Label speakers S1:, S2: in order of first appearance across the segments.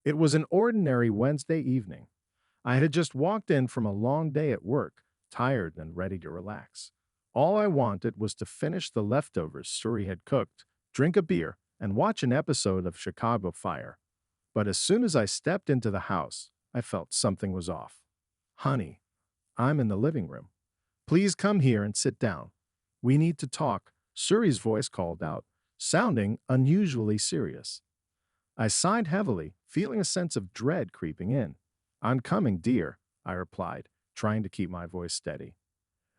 S1: It was an ordinary Wednesday evening. I had just walked in from a long day at work, tired and ready to relax. All I wanted was to finish the leftovers Suri had cooked, drink a beer, and watch an episode of Chicago Fire. But as soon as I stepped into the house, I felt something was off. Honey, I'm in the living room. Please come here and sit down. We need to talk, Suri's voice called out, sounding unusually serious. I sighed heavily, feeling a sense of dread creeping in. I'm coming, dear, I replied, trying to keep my voice steady.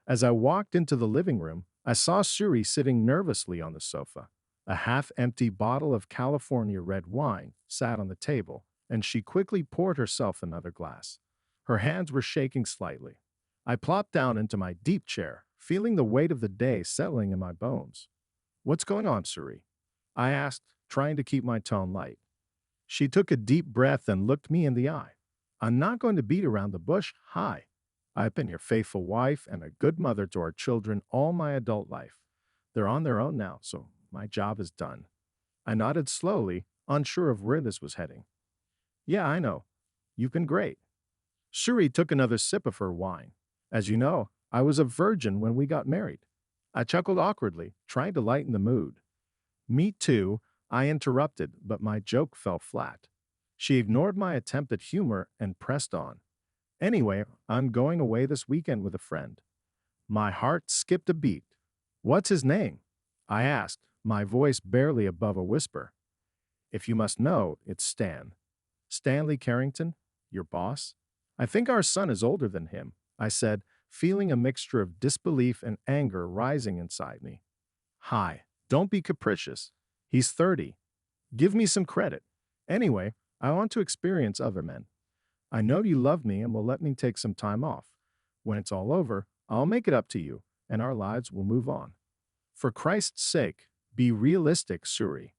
S1: As I walked into the living room, I saw Suri sitting nervously on the sofa. A half-empty bottle of California red wine sat on the table, and she quickly poured herself another glass. Her hands were shaking slightly. I plopped down into my deep chair, feeling the weight of the day settling in my bones. What's going on, Suri? I asked, trying to keep my tone light. She took a deep breath and looked me in the eye. I'm not going to beat around the bush. Hi. I've been your faithful wife and a good mother to our children all my adult life. They're on their own now, so my job is done. I nodded slowly, unsure of where this was heading. Yeah, I know. You've been great. Suri took another sip of her wine. As you know, I was a virgin when we got married. I chuckled awkwardly, trying to lighten the mood. Me too, I interrupted, but my joke fell flat. She ignored my attempt at humor and pressed on. Anyway, I'm going away this weekend with a friend. My heart skipped a beat. What's his name? I asked, my voice barely above a whisper. If you must know, it's Stan. Stanley Carrington, your boss? I think our son is older than him, I said, feeling a mixture of disbelief and anger rising inside me. Hi, don't be capricious. He's 30. Give me some credit. Anyway, I want to experience other men. I know you love me and will let me take some time off. When it's all over, I'll make it up to you, and our lives will move on. For Christ's sake, be realistic, Suri.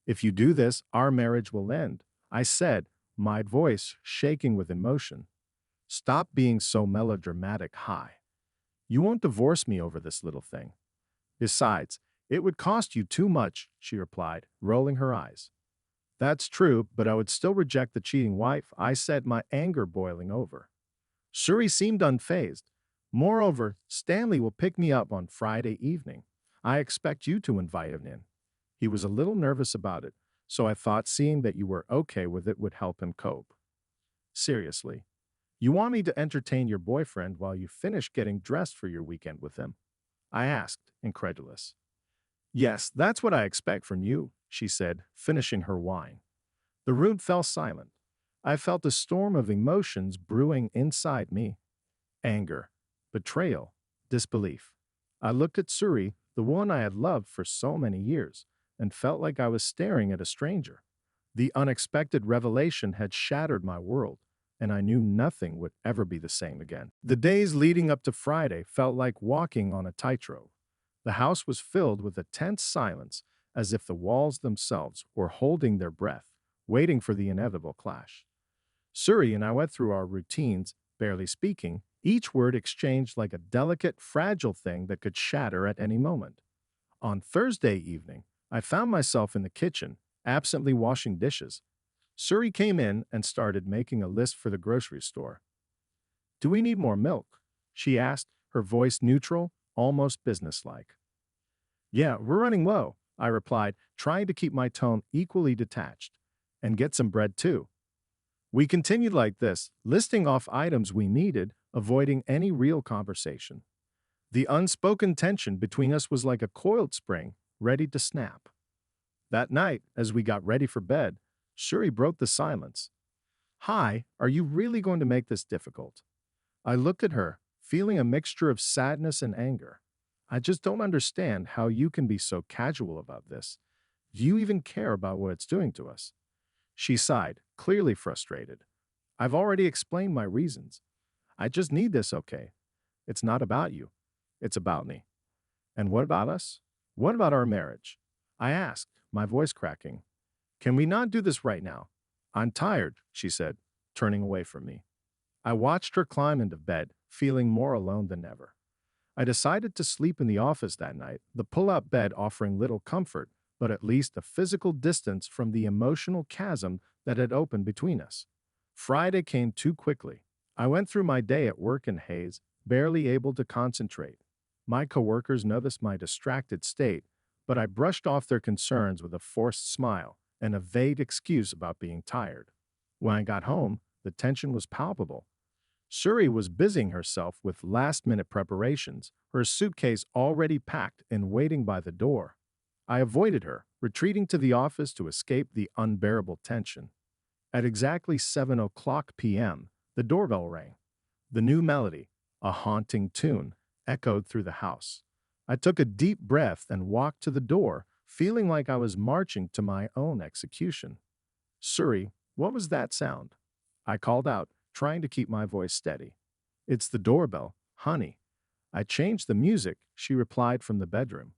S1: If you do this, our marriage will end, I said, my voice shaking with emotion. Stop being so melodramatic, Hi. You won't divorce me over this little thing. Besides, it would cost you too much, she replied, rolling her eyes. That's true, but I would still reject the cheating wife, I said, my anger boiling over. Suri seemed unfazed. Moreover, Stanley will pick me up on Friday evening. I expect you to invite him in. He was a little nervous about it, so I thought seeing that you were okay with it would help him cope. Seriously, you want me to entertain your boyfriend while you finish getting dressed for your weekend with him? I asked, incredulous. Yes, that's what I expect from you, she said, finishing her wine. The room fell silent. I felt a storm of emotions brewing inside me. Anger, betrayal, disbelief. I looked at Suri, the one I had loved for so many years, and felt like I was staring at a stranger. The unexpected revelation had shattered my world, and I knew nothing would ever be the same again. The days leading up to Friday felt like walking on a tightrope. The house was filled with a tense silence, as if the walls themselves were holding their breath, waiting for the inevitable clash. Suri and I went through our routines, barely speaking, each word exchanged like a delicate, fragile thing that could shatter at any moment. On Thursday evening, I found myself in the kitchen, absently washing dishes. Suri came in and started making a list for the grocery store. Do we need more milk? She asked, her voice neutral, almost businesslike. Yeah, we're running low, I replied, trying to keep my tone equally detached. And get some bread too. We continued like this, listing off items we needed, avoiding any real conversation. The unspoken tension between us was like a coiled spring, ready to snap. That night, as we got ready for bed, Shuri broke the silence. Hi, are you really going to make this difficult? I looked at her, feeling a mixture of sadness and anger. I just don't understand how you can be so casual about this. Do you even care about what it's doing to us? She sighed, clearly frustrated. I've already explained my reasons. I just need this, okay? It's not about you. It's about me. And what about us? What about our marriage? I asked, my voice cracking. Can we not do this right now? I'm tired, she said, turning away from me. I watched her climb into bed, feeling more alone than ever. I decided to sleep in the office that night, the pull-out bed offering little comfort, but at least a physical distance from the emotional chasm that had opened between us. Friday came too quickly. I went through my day at work in haze, barely able to concentrate. My coworkers noticed my distracted state, but I brushed off their concerns with a forced smile and a vague excuse about being tired. When I got home, the tension was palpable. Shuri was busying herself with last minute preparations, her suitcase already packed and waiting by the door. I avoided her, retreating to the office to escape the unbearable tension. At exactly 7 o'clock p.m., the doorbell rang. The new melody, a haunting tune, echoed through the house. I took a deep breath and walked to the door, feeling like I was marching to my own execution. Suri, what was that sound? I called out, trying to keep my voice steady. It's the doorbell, honey. I changed the music, she replied from the bedroom.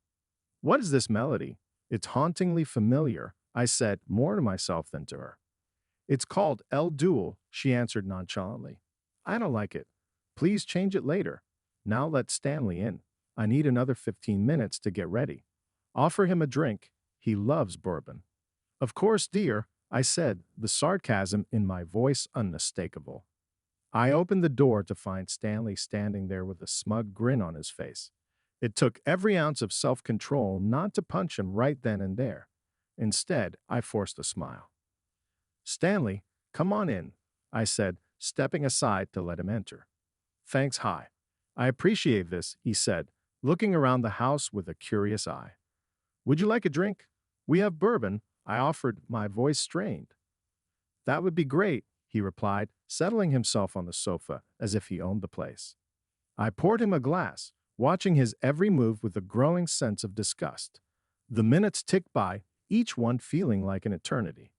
S1: What is this melody? It's hauntingly familiar, I said, more to myself than to her. It's called El Duel, she answered nonchalantly. I don't like it. Please change it later. Now let Stanley in. I need another 15 minutes to get ready. Offer him a drink. He loves bourbon. Of course, dear, I said, the sarcasm in my voice unmistakable. I opened the door to find Stanley standing there with a smug grin on his face. It took every ounce of self-control not to punch him right then and there. Instead, I forced a smile. Stanley, come on in, I said, stepping aside to let him enter. Thanks, hi. I appreciate this, he said, looking around the house with a curious eye. Would you like a drink? We have bourbon, I offered, my voice strained. That would be great, he replied, settling himself on the sofa as if he owned the place. I poured him a glass, watching his every move with a growing sense of disgust. The minutes ticked by, each one feeling like an eternity.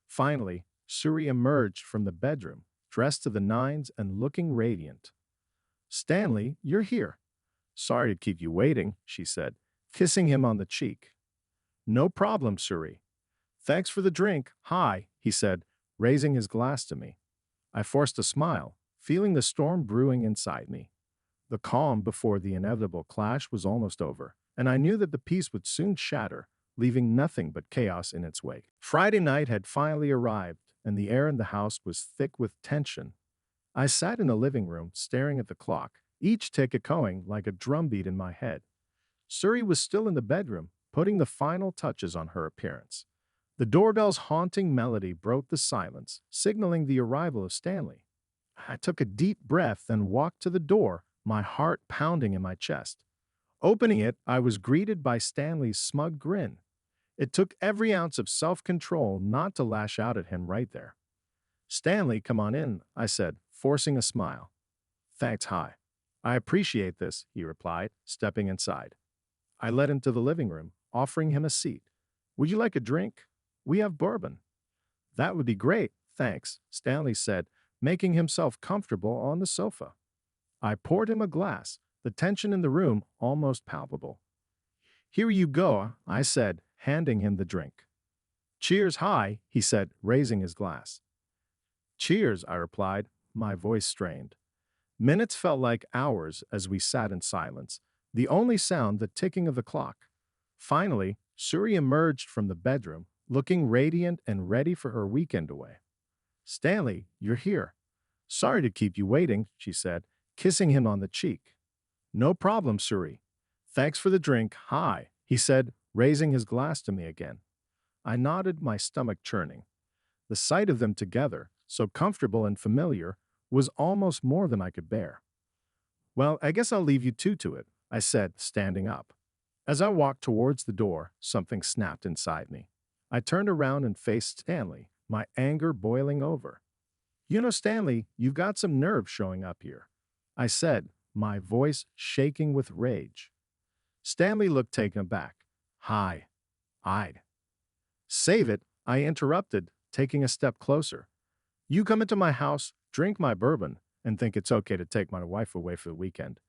S1: Finally, Suri emerged from the bedroom, dressed to the nines and looking radiant. Stanley, you're here. Sorry to keep you waiting, she said, kissing him on the cheek. No problem, Suri. Thanks for the drink. Hi, he said, raising his glass to me. I forced a smile, feeling the storm brewing inside me. The calm before the inevitable clash was almost over, and I knew that the peace would soon shatter, leaving nothing but chaos in its wake. Friday night had finally arrived, and the air in the house was thick with tension. I sat in the living room, staring at the clock, each tick echoing like a drumbeat in my head. Suri was still in the bedroom, putting the final touches on her appearance. The doorbell's haunting melody broke the silence, signaling the arrival of Stanley. I took a deep breath and walked to the door, my heart pounding in my chest. Opening it, I was greeted by Stanley's smug grin. It took every ounce of self-control not to lash out at him right there. Stanley, come on in, I said, forcing a smile. Thanks, hi. I appreciate this, he replied, stepping inside. I led him to the living room, offering him a seat. Would you like a drink? We have bourbon. That would be great, thanks, Stanley said, making himself comfortable on the sofa. I poured him a glass, the tension in the room almost palpable. Here you go, I said, handing him the drink. Cheers, hi, he said, raising his glass. Cheers, I replied, my voice strained. Minutes felt like hours as we sat in silence, the only sound the ticking of the clock. Finally, Suri emerged from the bedroom, looking radiant and ready for her weekend away. Stanley, you're here. Sorry to keep you waiting, she said, kissing him on the cheek. No problem, Suri. Thanks for the drink, hi, he said, raising his glass to me again. I nodded, my stomach churning. The sight of them together, so comfortable and familiar, was almost more than I could bear. Well, I guess I'll leave you two to it, I said, standing up. As I walked towards the door, something snapped inside me. I turned around and faced Stanley, my anger boiling over. You know, Stanley, you've got some nerve showing up here, I said, my voice shaking with rage. Stanley looked taken aback. Hi. I'd. Save it, I interrupted, taking a step closer. You come into my house, drink my bourbon, and think it's okay to take my wife away for the weekend.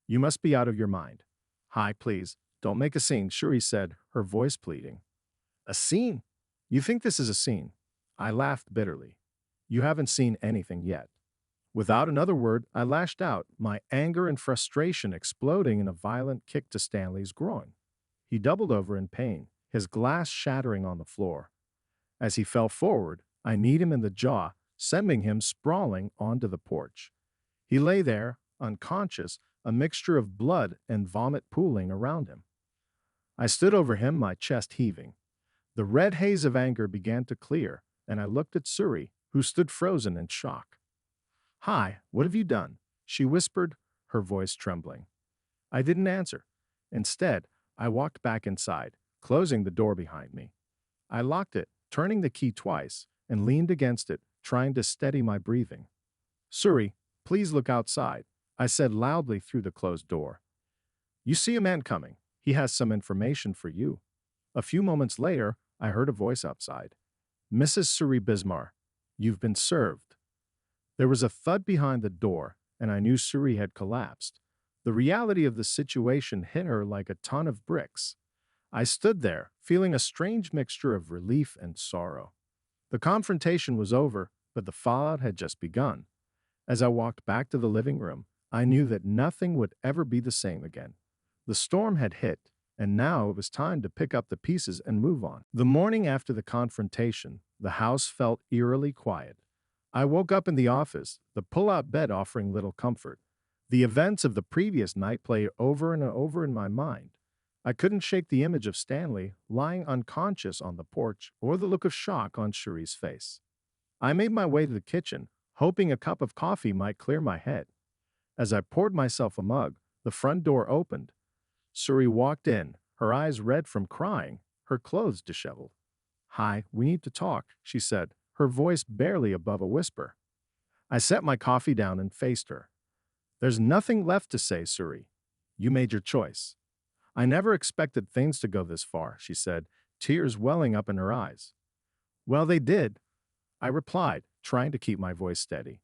S1: You must be out of your mind. Hi, please, don't make a scene, Shuri said, her voice pleading. A scene? You think this is a scene? I laughed bitterly. You haven't seen anything yet. Without another word, I lashed out, my anger and frustration exploding in a violent kick to Stanley's groin. He doubled over in pain, his glass shattering on the floor. As he fell forward, I kneed him in the jaw, sending him sprawling onto the porch. He lay there, unconscious, a mixture of blood and vomit pooling around him. I stood over him, my chest heaving. The red haze of anger began to clear, and I looked at Suri, who stood frozen in shock. Hi, what have you done? She whispered, her voice trembling. I didn't answer. Instead, I walked back inside, closing the door behind me. I locked it, turning the key twice, and leaned against it, trying to steady my breathing. Suri, please look outside, I said loudly through the closed door. You see a man coming. He has some information for you. A few moments later, I heard a voice outside. Mrs. Suri Bismar, you've been served. There was a thud behind the door, and I knew Suri had collapsed. The reality of the situation hit her like a ton of bricks. I stood there, feeling a strange mixture of relief and sorrow. The confrontation was over, but the fallout had just begun. As I walked back to the living room, I knew that nothing would ever be the same again. The storm had hit, and now it was time to pick up the pieces and move on. The morning after the confrontation, the house felt eerily quiet. I woke up in the office, the pull-out bed offering little comfort. The events of the previous night played over and over in my mind. I couldn't shake the image of Stanley lying unconscious on the porch or the look of shock on Cherie's face. I made my way to the kitchen, hoping a cup of coffee might clear my head. As I poured myself a mug, the front door opened. Suri walked in, her eyes red from crying, her clothes disheveled. Hi, we need to talk, she said, her voice barely above a whisper. I set my coffee down and faced her. There's nothing left to say, Suri. You made your choice. I never expected things to go this far, she said, tears welling up in her eyes. Well, they did, I replied, trying to keep my voice steady.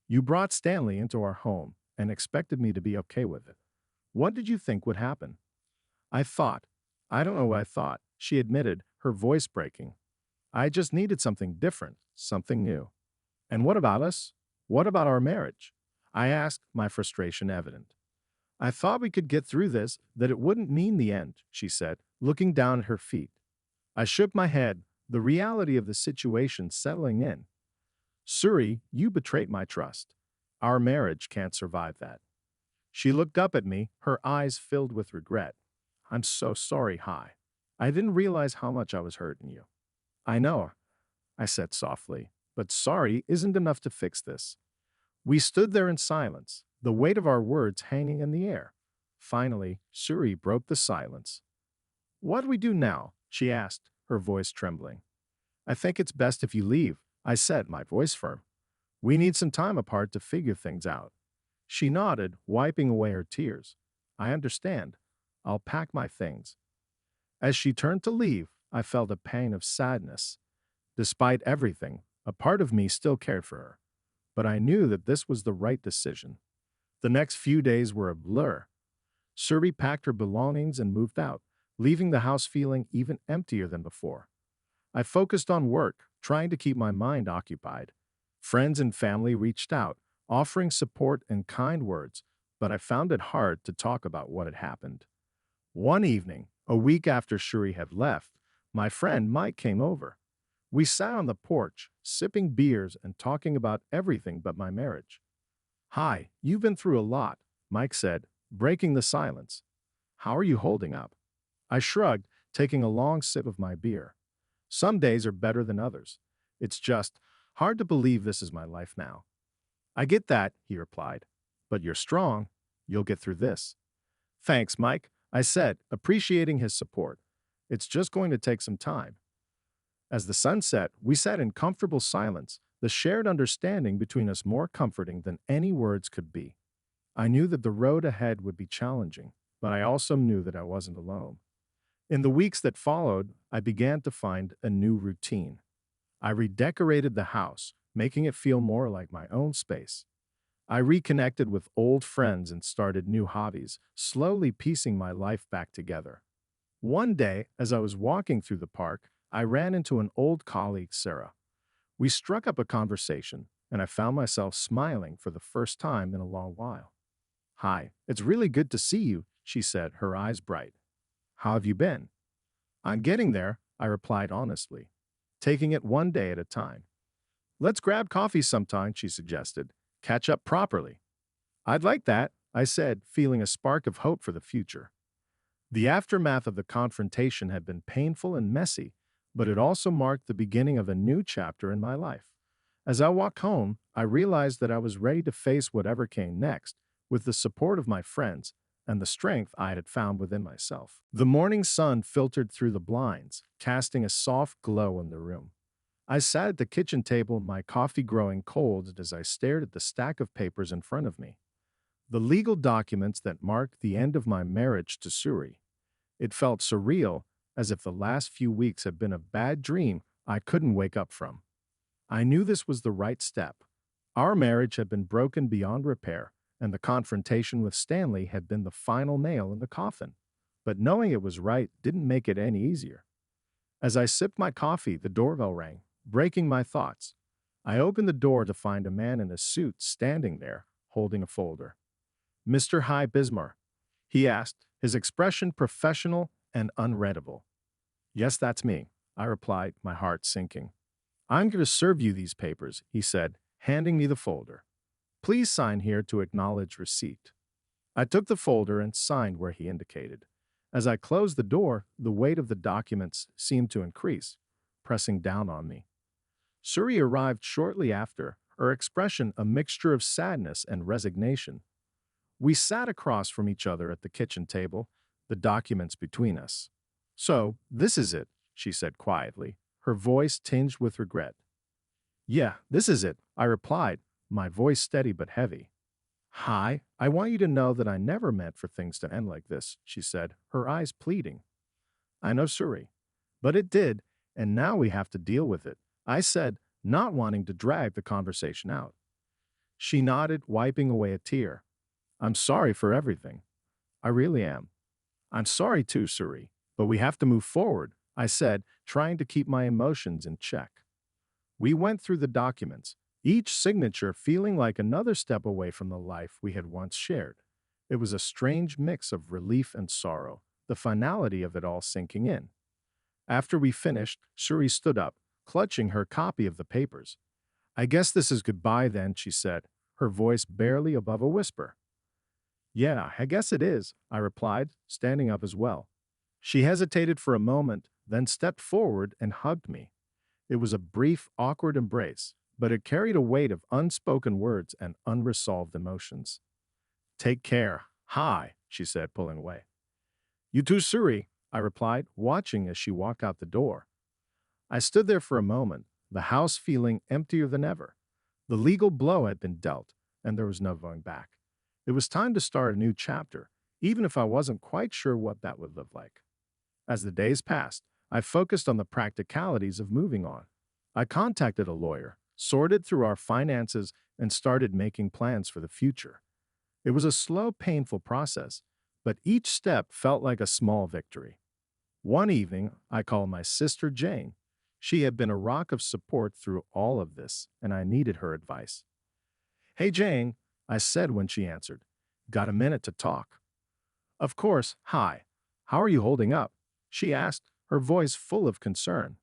S1: You brought Stanley into our home and expected me to be okay with it. What did you think would happen? I don't know what I thought, she admitted, her voice breaking. I just needed something different, something new. And what about us? What about our marriage? I asked, my frustration evident. I thought we could get through this, that it wouldn't mean the end, she said, looking down at her feet. I shook my head, the reality of the situation settling in. Suri, you betrayed my trust. Our marriage can't survive that. She looked up at me, her eyes filled with regret. I'm so sorry, Hi. I didn't realize how much I was hurting you. I know, I said softly, but sorry isn't enough to fix this. We stood there in silence, the weight of our words hanging in the air. Finally, Suri broke the silence. What do we do now? She asked, her voice trembling. I think it's best if you leave, I said, my voice firm. We need some time apart to figure things out. She nodded, wiping away her tears. I understand. I'll pack my things. As she turned to leave, I felt a pang of sadness. Despite everything, a part of me still cared for her. But I knew that this was the right decision. The next few days were a blur. Suri packed her belongings and moved out, leaving the house feeling even emptier than before. I focused on work, trying to keep my mind occupied. Friends and family reached out, offering support and kind words, but I found it hard to talk about what had happened. One evening, a week after Shuri had left, my friend Mike came over. We sat on the porch, sipping beers and talking about everything but my marriage. Hi, you've been through a lot, Mike said, breaking the silence. How are you holding up? I shrugged, taking a long sip of my beer. Some days are better than others. It's just hard to believe this is my life now. I get that, he replied. But you're strong. You'll get through this. Thanks, Mike, I said, appreciating his support. It's just going to take some time. As the sun set, we sat in comfortable silence, the shared understanding between us more comforting than any words could be. I knew that the road ahead would be challenging, but I also knew that I wasn't alone. In the weeks that followed, I began to find a new routine. I redecorated the house, making it feel more like my own space. I reconnected with old friends and started new hobbies, slowly piecing my life back together. One day, as I was walking through the park, I ran into an old colleague, Sarah. We struck up a conversation, and I found myself smiling for the first time in a long while. Hi, it's really good to see you, she said, her eyes bright. How have you been? I'm getting there, I replied honestly, taking it one day at a time. Let's grab coffee sometime, she suggested. Catch up properly. I'd like that, I said, feeling a spark of hope for the future. The aftermath of the confrontation had been painful and messy, but it also marked the beginning of a new chapter in my life. As I walked home, I realized that I was ready to face whatever came next, with the support of my friends and the strength I had found within myself. The morning sun filtered through the blinds, casting a soft glow in the room. I sat at the kitchen table, my coffee growing cold as I stared at the stack of papers in front of me. The legal documents that marked the end of my marriage to Suri. It felt surreal, as if the last few weeks had been a bad dream I couldn't wake up from. I knew this was the right step. Our marriage had been broken beyond repair, and the confrontation with Stanley had been the final nail in the coffin. But knowing it was right didn't make it any easier. As I sipped my coffee, the doorbell rang, breaking my thoughts. I opened the door to find a man in a suit standing there, holding a folder. Mr. High Bismarck, he asked, his expression professional and unreadable. Yes, that's me, I replied, my heart sinking. I'm going to serve you these papers, he said, handing me the folder. Please sign here to acknowledge receipt. I took the folder and signed where he indicated. As I closed the door, the weight of the documents seemed to increase, pressing down on me. Suri arrived shortly after, her expression a mixture of sadness and resignation. We sat across from each other at the kitchen table, the documents between us. So, this is it, she said quietly, her voice tinged with regret. Yeah, this is it, I replied, my voice steady but heavy. Hi, I want you to know that I never meant for things to end like this, she said, her eyes pleading. I know, Suri. But it did, and now we have to deal with it, I said, not wanting to drag the conversation out. She nodded, wiping away a tear. I'm sorry for everything. I really am. I'm sorry too, Suri, but we have to move forward, I said, trying to keep my emotions in check. We went through the documents, each signature feeling like another step away from the life we had once shared. It was a strange mix of relief and sorrow, the finality of it all sinking in. After we finished, Suri stood up, clutching her copy of the papers. I guess this is goodbye then, she said, her voice barely above a whisper. Yeah, I guess it is, I replied, standing up as well. She hesitated for a moment, then stepped forward and hugged me. It was a brief, awkward embrace, but it carried a weight of unspoken words and unresolved emotions. Take care. Hi, she said, pulling away. You too, Suri, I replied, watching as she walked out the door. I stood there for a moment, the house feeling emptier than ever. The legal blow had been dealt, and there was no going back. It was time to start a new chapter, even if I wasn't quite sure what that would look like. As the days passed, I focused on the practicalities of moving on. I contacted a lawyer, sorted through our finances, and started making plans for the future. It was a slow, painful process, but each step felt like a small victory. One evening, I called my sister Jane. She had been a rock of support through all of this, and I needed her advice. Hey, Jane, I said when she answered. Got a minute to talk? Of course, hi. How are you holding up? She asked, her voice full of concern.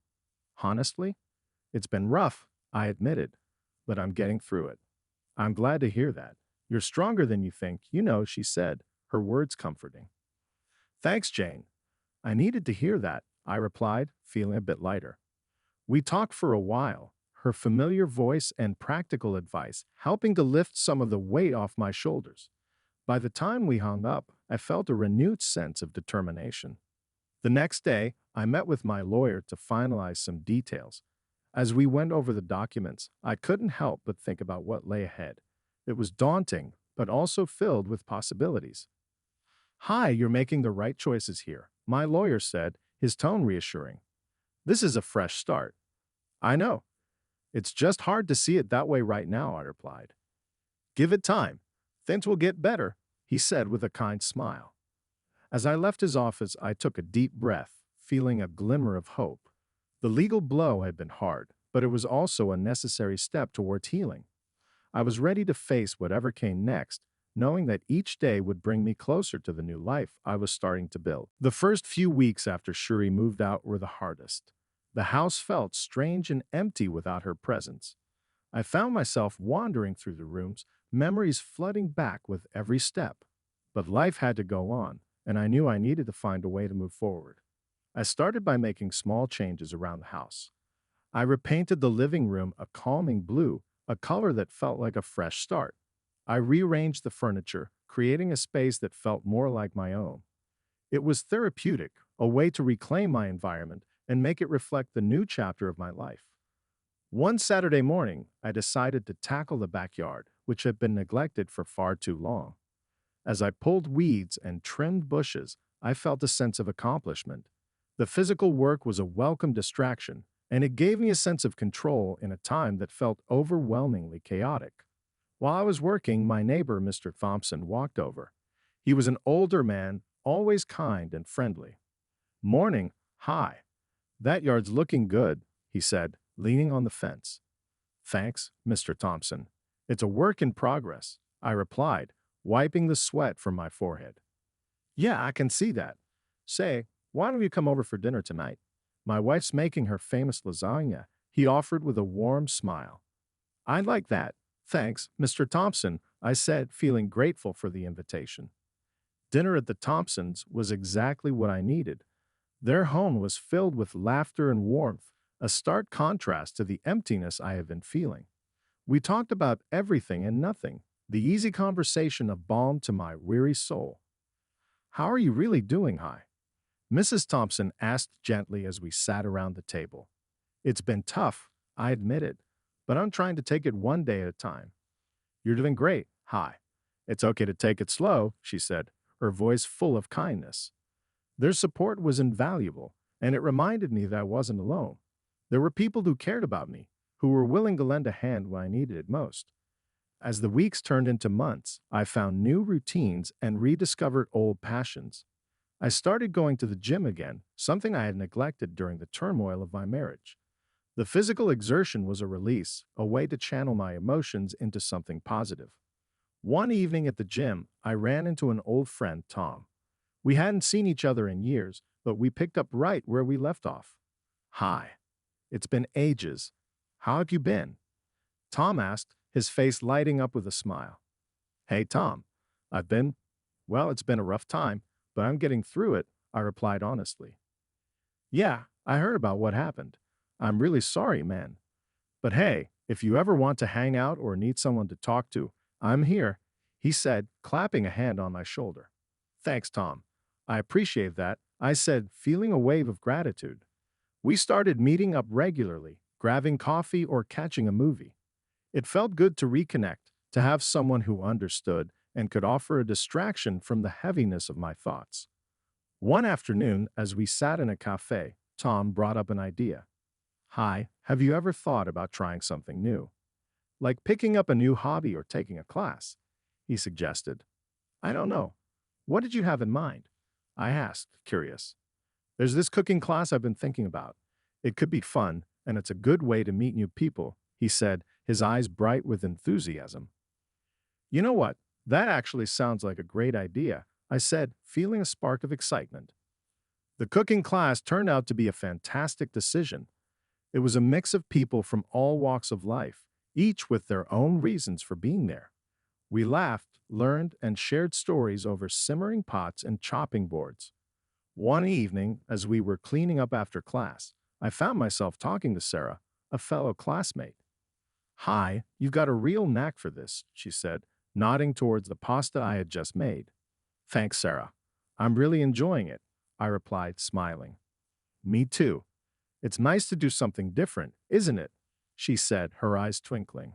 S1: Honestly, it's been rough, I admitted, but I'm getting through it. I'm glad to hear that. You're stronger than you think, she said, her words comforting. Thanks, Jane. I needed to hear that, I replied, feeling a bit lighter. We talked for a while, her familiar voice and practical advice helping to lift some of the weight off my shoulders. By the time we hung up, I felt a renewed sense of determination. The next day, I met with my lawyer to finalize some details. As we went over the documents, I couldn't help but think about what lay ahead. It was daunting, but also filled with possibilities. Hi, you're making the right choices here, my lawyer said, his tone reassuring. This is a fresh start. I know. It's just hard to see it that way right now, I replied. Give it time. Things will get better, he said with a kind smile. As I left his office, I took a deep breath, feeling a glimmer of hope. The legal blow had been hard, but it was also a necessary step towards healing. I was ready to face whatever came next, knowing that each day would bring me closer to the new life I was starting to build. The first few weeks after Shuri moved out were the hardest. The house felt strange and empty without her presence. I found myself wandering through the rooms, memories flooding back with every step. But life had to go on, and I knew I needed to find a way to move forward. I started by making small changes around the house. I repainted the living room a calming blue, a color that felt like a fresh start. I rearranged the furniture, creating a space that felt more like my own. It was therapeutic, a way to reclaim my environment and make it reflect the new chapter of my life. One Saturday morning, I decided to tackle the backyard, which had been neglected for far too long. As I pulled weeds and trimmed bushes, I felt a sense of accomplishment. The physical work was a welcome distraction, and it gave me a sense of control in a time that felt overwhelmingly chaotic. While I was working, my neighbor, Mr. Thompson, walked over. He was an older man, always kind and friendly. Morning, hi. That yard's looking good, he said, leaning on the fence. Thanks, Mr. Thompson. It's a work in progress, I replied, wiping the sweat from my forehead. Yeah, I can see that. Say, why don't you come over for dinner tonight? My wife's making her famous lasagna, he offered with a warm smile. I'd like that. Thanks, Mr. Thompson, I said, feeling grateful for the invitation. Dinner at the Thompsons was exactly what I needed. Their home was filled with laughter and warmth, a stark contrast to the emptiness I had been feeling. We talked about everything and nothing, the easy conversation of balm to my weary soul. How are you really doing, Hi? Mrs. Thompson asked gently as we sat around the table. It's been tough, I admit it, but I'm trying to take it one day at a time. You're doing great, Hi. It's okay to take it slow, she said, her voice full of kindness. Their support was invaluable, and it reminded me that I wasn't alone. There were people who cared about me, who were willing to lend a hand when I needed it most. As the weeks turned into months, I found new routines and rediscovered old passions. I started going to the gym again, something I had neglected during the turmoil of my marriage. The physical exertion was a release, a way to channel my emotions into something positive. One evening at the gym, I ran into an old friend, Tom. We hadn't seen each other in years, but we picked up right where we left off. Hi. It's been ages. How have you been? Tom asked, his face lighting up with a smile. Hey, Tom. I've been, well, it's been a rough time, but I'm getting through it, I replied honestly. Yeah, I heard about what happened. I'm really sorry, man. But hey, if you ever want to hang out or need someone to talk to, I'm here, he said, clapping a hand on my shoulder. Thanks, Tom. I appreciate that, I said, feeling a wave of gratitude. We started meeting up regularly, grabbing coffee or catching a movie. It felt good to reconnect, to have someone who understood and could offer a distraction from the heaviness of my thoughts. One afternoon, as we sat in a cafe, Tom brought up an idea. Hi, have you ever thought about trying something new? Like picking up a new hobby or taking a class? He suggested. I don't know. What did you have in mind? I asked, curious. There's this cooking class I've been thinking about. It could be fun, and it's a good way to meet new people, he said, his eyes bright with enthusiasm. You know what? That actually sounds like a great idea, I said, feeling a spark of excitement. The cooking class turned out to be a fantastic decision. It was a mix of people from all walks of life, each with their own reasons for being there. We laughed, learned, and shared stories over simmering pots and chopping boards. One evening, as we were cleaning up after class, I found myself talking to Sarah, a fellow classmate. Hi, you've got a real knack for this, she said, nodding towards the pasta I had just made. Thanks, Sarah. I'm really enjoying it, I replied, smiling. Me too. It's nice to do something different, isn't it? She said, her eyes twinkling.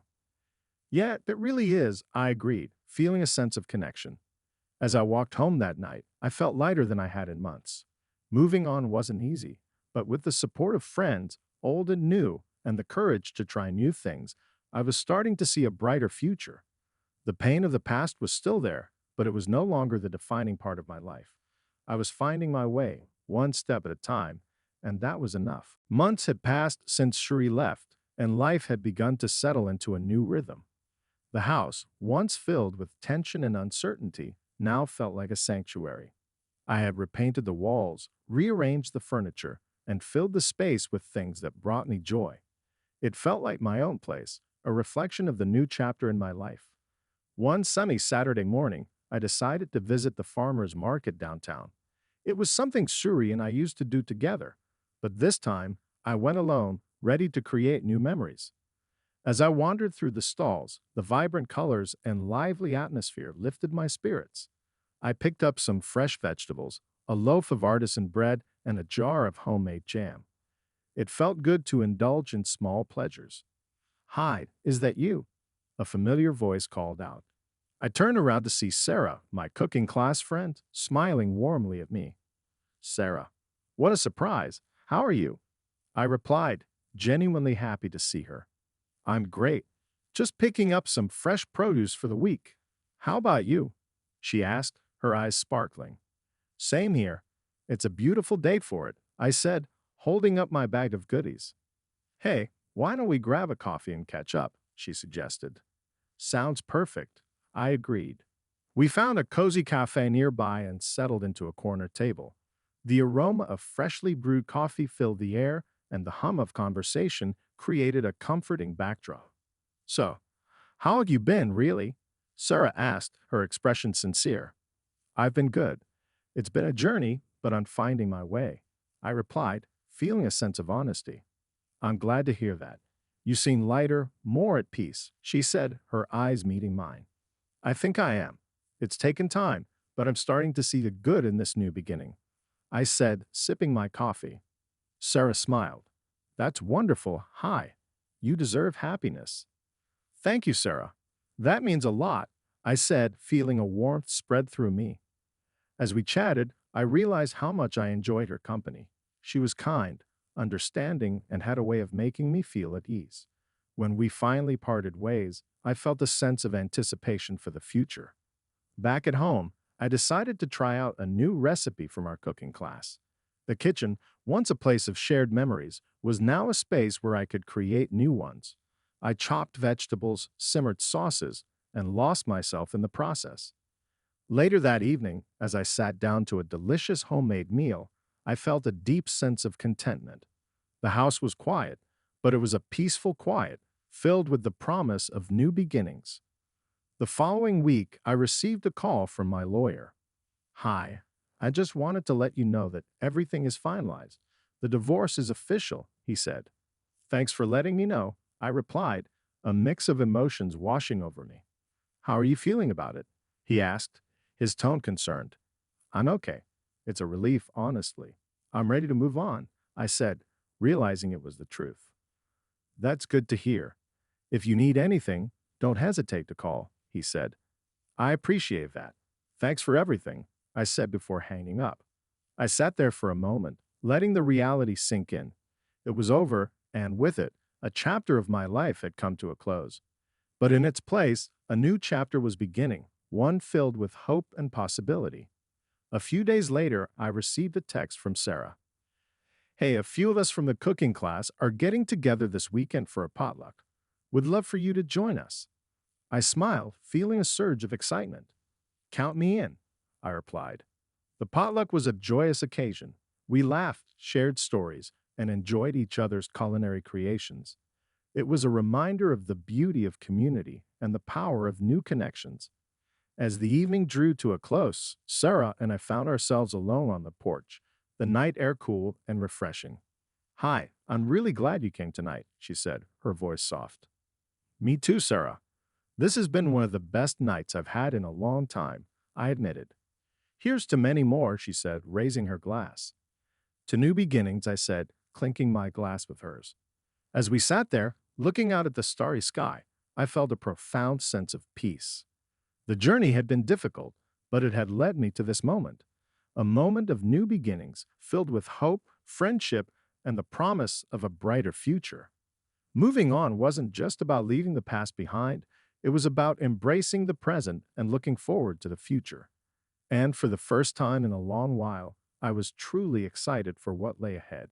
S1: Yeah, it really is, I agreed, feeling a sense of connection. As I walked home that night, I felt lighter than I had in months. Moving on wasn't easy, but with the support of friends, old and new, and the courage to try new things, I was starting to see a brighter future. The pain of the past was still there, but it was no longer the defining part of my life. I was finding my way, one step at a time, and that was enough. Months had passed since Shuri left, and life had begun to settle into a new rhythm. The house, once filled with tension and uncertainty, now felt like a sanctuary. I had repainted the walls, rearranged the furniture, and filled the space with things that brought me joy. It felt like my own place, a reflection of the new chapter in my life. One sunny Saturday morning, I decided to visit the farmer's market downtown. It was something Suri and I used to do together, but this time I went alone, ready to create new memories. As I wandered through the stalls, the vibrant colors and lively atmosphere lifted my spirits. I picked up some fresh vegetables, a loaf of artisan bread, and a jar of homemade jam. It felt good to indulge in small pleasures. "Hi, is that you?" A familiar voice called out. I turned around to see Sarah, my cooking class friend, smiling warmly at me. "Sarah, what a surprise! How are you?" I replied, genuinely happy to see her. "I'm great. Just picking up some fresh produce for the week. How about you?" she asked, her eyes sparkling. "Same here. It's a beautiful day for it," I said, holding up my bag of goodies. "Hey, why don't we grab a coffee and catch up?" she suggested. "Sounds perfect," I agreed. We found a cozy cafe nearby and settled into a corner table. The aroma of freshly brewed coffee filled the air, and the hum of conversation created a comforting backdrop. "So, how have you been, really?" Sarah asked, her expression sincere. "I've been good. It's been a journey, but I'm finding my way," I replied, feeling a sense of honesty. "I'm glad to hear that. You seem lighter, more at peace," she said, her eyes meeting mine. "I think I am. It's taken time, but I'm starting to see the good in this new beginning," I said, sipping my coffee. Sarah smiled. "That's wonderful. Hi. You deserve happiness." "Thank you, Sarah. That means a lot," I said, feeling a warmth spread through me. As we chatted, I realized how much I enjoyed her company. She was kind, understanding, and had a way of making me feel at ease. When we finally parted ways, I felt a sense of anticipation for the future. Back at home, I decided to try out a new recipe from our cooking class. The kitchen, once a place of shared memories, was now a space where I could create new ones. I chopped vegetables, simmered sauces, and lost myself in the process. Later that evening, as I sat down to a delicious homemade meal, I felt a deep sense of contentment. The house was quiet, but it was a peaceful quiet, filled with the promise of new beginnings. The following week, I received a call from my lawyer. "Hi, I just wanted to let you know that everything is finalized. The divorce is official," he said. "Thanks for letting me know," I replied, a mix of emotions washing over me. "How are you feeling about it?" he asked, his tone concerned. "I'm okay. It's a relief, honestly. I'm ready to move on," I said, realizing it was the truth. "That's good to hear. If you need anything, don't hesitate to call," he said. "I appreciate that. Thanks for everything," I said before hanging up. I sat there for a moment, letting the reality sink in. It was over, and with it, a chapter of my life had come to a close. But in its place, a new chapter was beginning, one filled with hope and possibility. A few days later, I received a text from Sarah. "Hey, a few of us from the cooking class are getting together this weekend for a potluck. Would love for you to join us." I smiled, feeling a surge of excitement. "Count me in," I replied. The potluck was a joyous occasion. We laughed, shared stories, and enjoyed each other's culinary creations. It was a reminder of the beauty of community and the power of new connections. As the evening drew to a close, Sarah and I found ourselves alone on the porch, the night air cool and refreshing. "Hi, I'm really glad you came tonight," she said, her voice soft. "Me too, Sarah. This has been one of the best nights I've had in a long time," I admitted. "Here's to many more," she said, raising her glass. "To new beginnings," I said, clinking my glass with hers. As we sat there, looking out at the starry sky, I felt a profound sense of peace. The journey had been difficult, but it had led me to this moment. A moment of new beginnings, filled with hope, friendship, and the promise of a brighter future. Moving on wasn't just about leaving the past behind, it was about embracing the present and looking forward to the future. And for the first time in a long while, I was truly excited for what lay ahead.